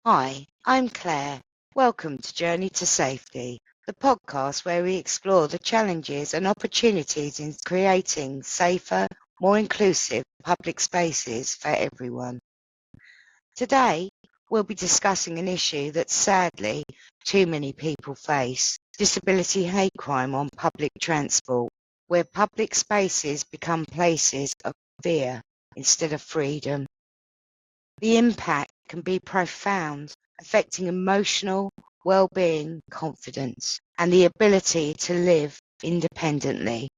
Hi, I'm Claire. Welcome to Journey to Safety, the podcast where we explore the challenges and opportunities in creating safer, more inclusive public spaces for everyone. Today, we'll be discussing an issue that sadly too many people face: disability hate crime on public transport, where public spaces become places of fear instead of freedom. The impact can be profound, affecting emotional well-being, confidence, and the ability to live independently.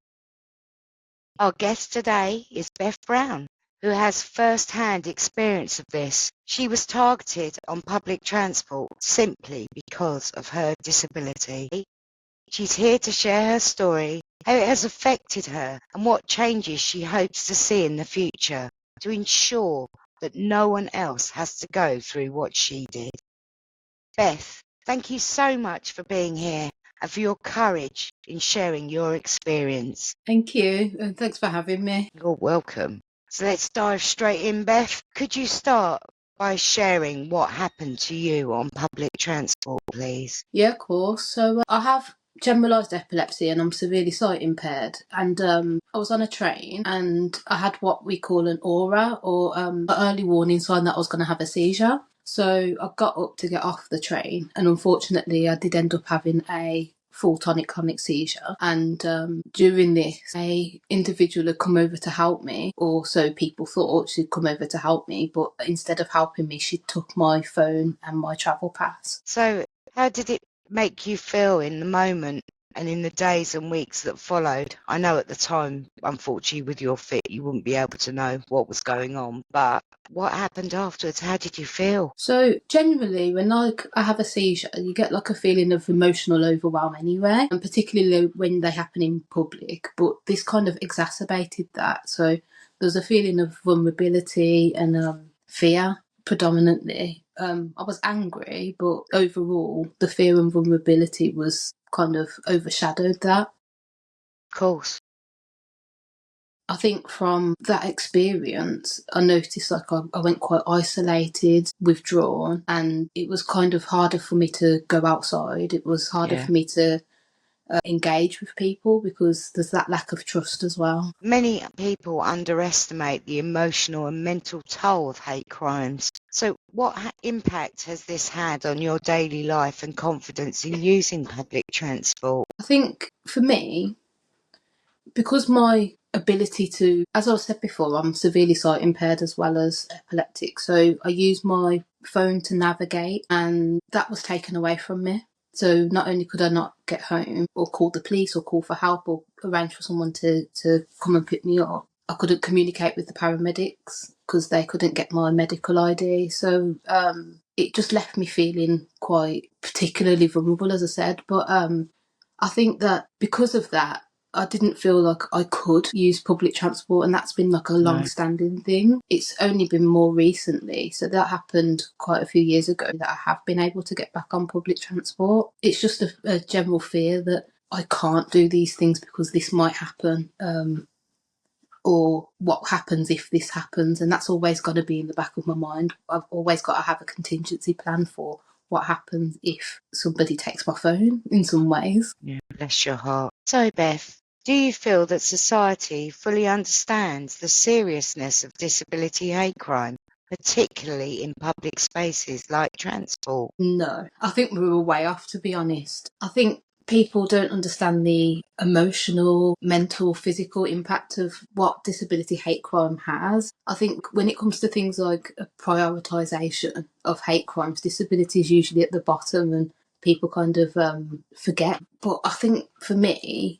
Our guest today is Beth Brown, who has first-hand experience of this. She was targeted on public transport simply because of her disability. She's here to share her story, how it has affected her, and what changes she hopes to see in the future to ensure that no one else has to go through what she did. Beth, thank you so much for being here and for your courage in sharing your experience. Thank you, and thanks for having me. You're welcome. So let's dive straight in, Beth. Could you start by sharing what happened to you on public transport, please? Yeah, of course. So I have generalised epilepsy and I'm severely sight impaired. And I was on a train and I had what we call an aura, or an early warning sign that I was going to have a seizure. So I got up to get off the train, and unfortunately I did end up having a full tonic-clonic seizure. And during this, a individual had come over to help me, or so people thought. She'd come over to help me, but instead of helping me, she took my phone and my travel pass. So how did it make you feel in the moment and in the days and weeks that followed? I know at the time, unfortunately, with your fit, you wouldn't be able to know what was going on, but what happened afterwards? How did you feel? So generally, when I have a seizure, you get like a feeling of emotional overwhelm anyway, and particularly when they happen in public. But this kind of exacerbated that. So there's a feeling of vulnerability and fear predominantly. I was angry, but overall, the fear and vulnerability was kind of overshadowed that. Of course. I think from that experience, I noticed like I went quite isolated, withdrawn, and it was kind of harder for me to go outside. It was harder for me to engage with people because there's that lack of trust as well. Many people underestimate the emotional and mental toll of hate crimes. So what impact has this had on your daily life and confidence in using public transport? I think for me, because my ability to, as I said before, I'm severely sight impaired as well as epileptic. So I use my phone to navigate, and that was taken away from me. So not only could I not get home or call the police or call for help or arrange for someone to come and pick me up, I couldn't communicate with the paramedics because they couldn't get my medical ID. So it just left me feeling quite particularly vulnerable, as I said. But I think that because of that, I didn't feel like I could use public transport, and that's been like a long-standing thing. It's only been more recently, so that happened quite a few years ago, that I have been able to get back on public transport. It's just a general fear that I can't do these things because this might happen, or what happens if this happens, and that's always got to be in the back of my mind. I've always got to have a contingency plan for what happens if somebody takes my phone in some ways. Yeah, bless your heart. So, Beth, do you feel that society fully understands the seriousness of disability hate crime, particularly in public spaces like transport? No, I think we were way off, to be honest. I think people don't understand the emotional, mental, physical impact of what disability hate crime has. I think when it comes to things like a prioritisation of hate crimes, disability is usually at the bottom and people kind of forget. But I think for me,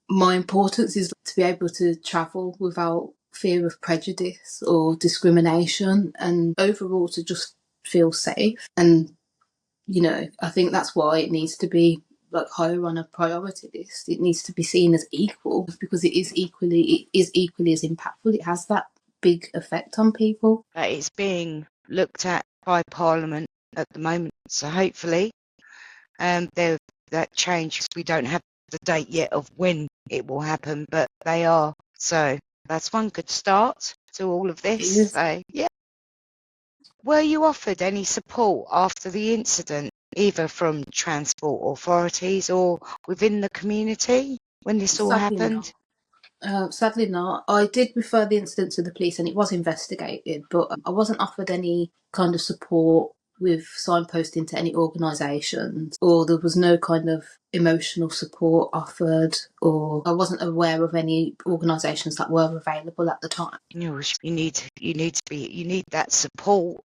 my importance is to be able to travel without fear of prejudice or discrimination, and overall to just feel safe. And I think that's why it needs to be like higher on a priority list. It needs to be seen as equal because it is equally as impactful. It has that big effect on people. It's being looked at by Parliament at the moment, so hopefully that change. We don't have the date yet of when it will happen, but they are. So that's one good start to all of this. So yeah. Were you offered any support after the incident, either from transport authorities or within the community when this all Sadly happened? not. Sadly not. I did refer the incident to the police and it was investigated, but I wasn't offered any kind of support with signposting to any organisations, or there was no kind of emotional support offered, or I wasn't aware of any organisations that were available at the time. You need that support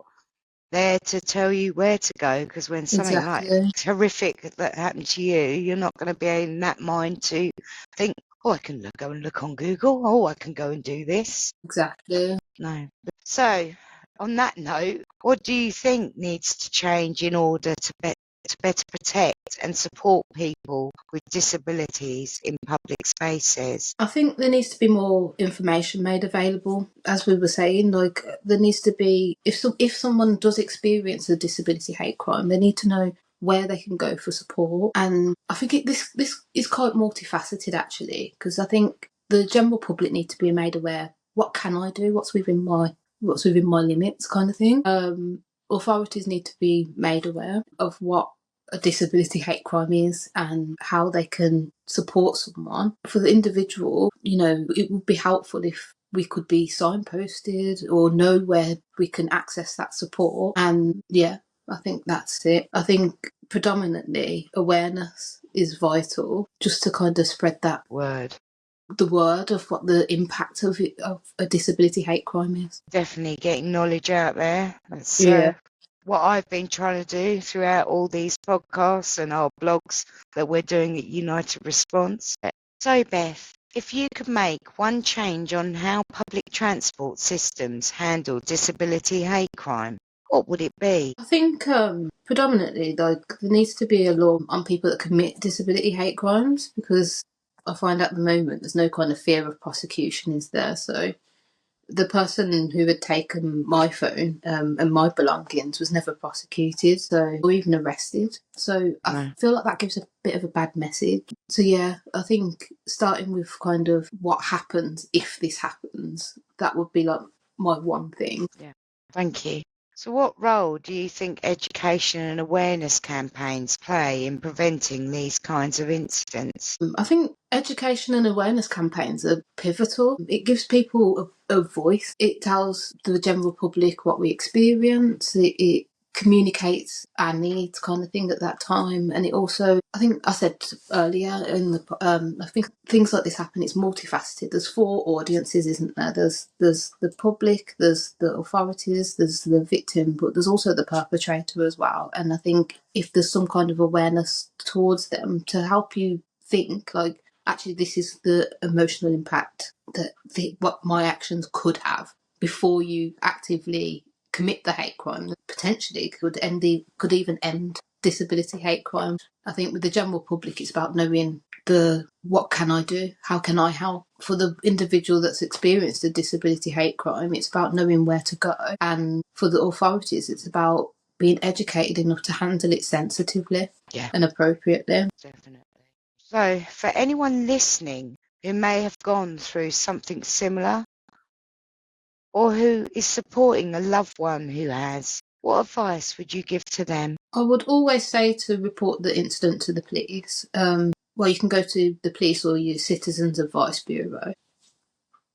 there to tell you where to go, because when something like Exactly. horrific that happened to you, you're not going to be in that mind to think, oh, I can go and look on Google, oh, I can go and do this. Exactly. No. So, on that note, what do you think needs to change in order to better protect and support people with disabilities in public spaces? I think there needs to be more information made available. As we were saying, like there needs to be, if someone does experience a disability hate crime, they need to know where they can go for support. And I think this is quite multifaceted actually, because I think the general public need to be made aware. What can I do? What's within my limits, kind of thing. Authorities need to be made aware of what a disability hate crime is and how they can support someone. For the individual, it would be helpful if we could be signposted or know where we can access that support. And yeah, I think that's it. I think predominantly awareness is vital, just to kind of spread the word of what the impact of a disability hate crime is. Definitely getting knowledge out there. That's what I've been trying to do throughout all these podcasts and our blogs that we're doing at United Response. So, Beth, if you could make one change on how public transport systems handle disability hate crime, what would it be? I think predominantly, there needs to be a law on people that commit disability hate crimes, because I find at the moment there's no kind of fear of prosecution, is there? So the person who had taken my phone and my belongings was never prosecuted, or even arrested. So I feel like that gives a bit of a bad message. So yeah, I think starting with kind of what happens if this happens, that would be like my one thing. Yeah, thank you. So what role do you think education and awareness campaigns play in preventing these kinds of incidents? I think education and awareness campaigns are pivotal. It gives people a voice. It tells the general public what we experience. It communicates our needs, kind of thing, at that time. And it also, I think I said earlier I think things like this happen, it's multifaceted. There's 4 audiences, isn't there? There's the public, there's the authorities, there's the victim, but there's also the perpetrator as well. And I think if there's some kind of awareness towards them to help you think, like, actually this is the emotional impact that what my actions could have, before you actively commit the hate crime, potentially could even end disability hate crime. I think with the general public, it's about knowing what can I do? How can I help? For the individual that's experienced a disability hate crime, it's about knowing where to go. And for the authorities, it's about being educated enough to handle it sensitively and appropriately. Definitely. So, for anyone listening who may have gone through something similar, or who is supporting a loved one who has, what advice would you give to them? I would always say to report the incident to the police. Well, you can go to the police or your Citizens Advice Bureau.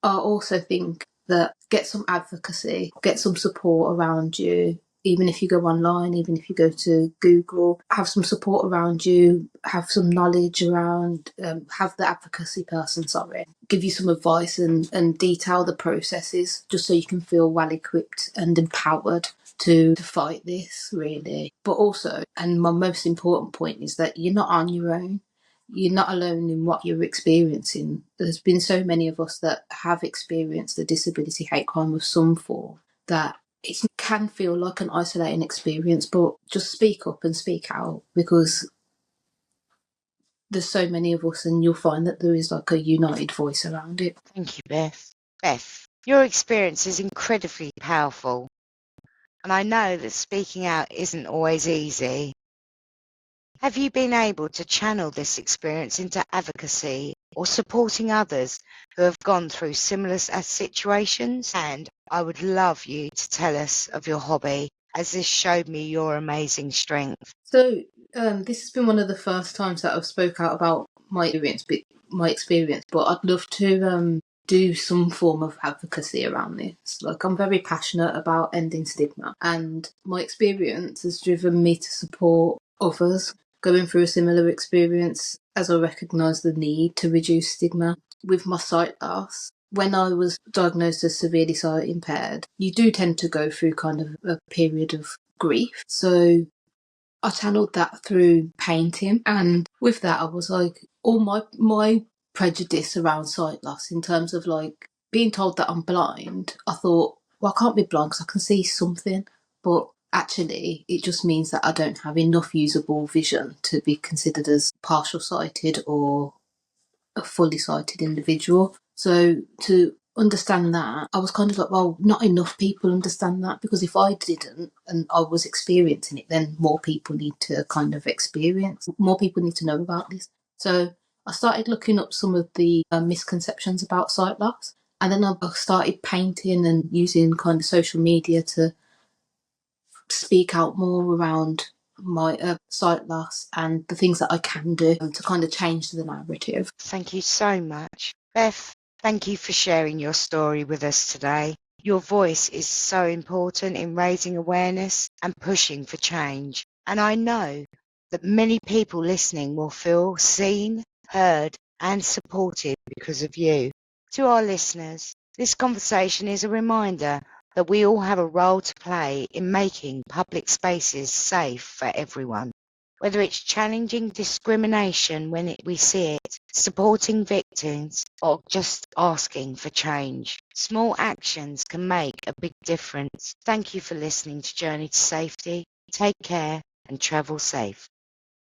I also think that get some advocacy, get some support around you, even if you go online, even if you go to Google, have some support around you, have some knowledge around, have the advocacy person, give you some advice and detail the processes, just so you can feel well equipped and empowered to fight this, really. But also, and my most important point is that you're not on your own. You're not alone in what you're experiencing. There's been so many of us that have experienced a disability hate crime of some form that it can feel like an isolating experience, but just speak up and speak out, because there's so many of us and you'll find that there is like a united voice around it. Thank you, Beth. Beth, your experience is incredibly powerful, and I know that speaking out isn't always easy. Have you been able to channel this experience into advocacy or supporting others who have gone through similar situations? And I would love you to tell us of your hobby, as this showed me your amazing strength. So this has been one of the first times that I've spoke out about my experience, but I'd love to do some form of advocacy around this. Like, I'm very passionate about ending stigma, and my experience has driven me to support others going through a similar experience, as I recognise the need to reduce stigma. With my sight loss, when I was diagnosed as severely sight impaired, you do tend to go through kind of a period of grief. So I channeled that through painting, and with that I was like, all my prejudice around sight loss in terms of like being told that I'm blind, I thought, well, I can't be blind because I can see something, but actually it just means that I don't have enough usable vision to be considered as partial sighted or a fully sighted individual. So to understand that, I was kind of like, well, not enough people understand that, because if I didn't and I was experiencing it, then more people need to kind of experience, more people need to know about this. So I started looking up some of the misconceptions about sight loss, and then I started painting and using kind of social media to speak out more around my sight loss and the things that I can do to kind of change the narrative. Thank you so much. Beth, thank you for sharing your story with us today. Your voice is so important in raising awareness and pushing for change. And I know that many people listening will feel seen, heard, and supported because of you. To our listeners, this conversation is a reminder that we all have a role to play in making public spaces safe for everyone. Whether it's challenging discrimination when we see it, supporting victims, or just asking for change, small actions can make a big difference. Thank you for listening to Journey to Safety. Take care and travel safe.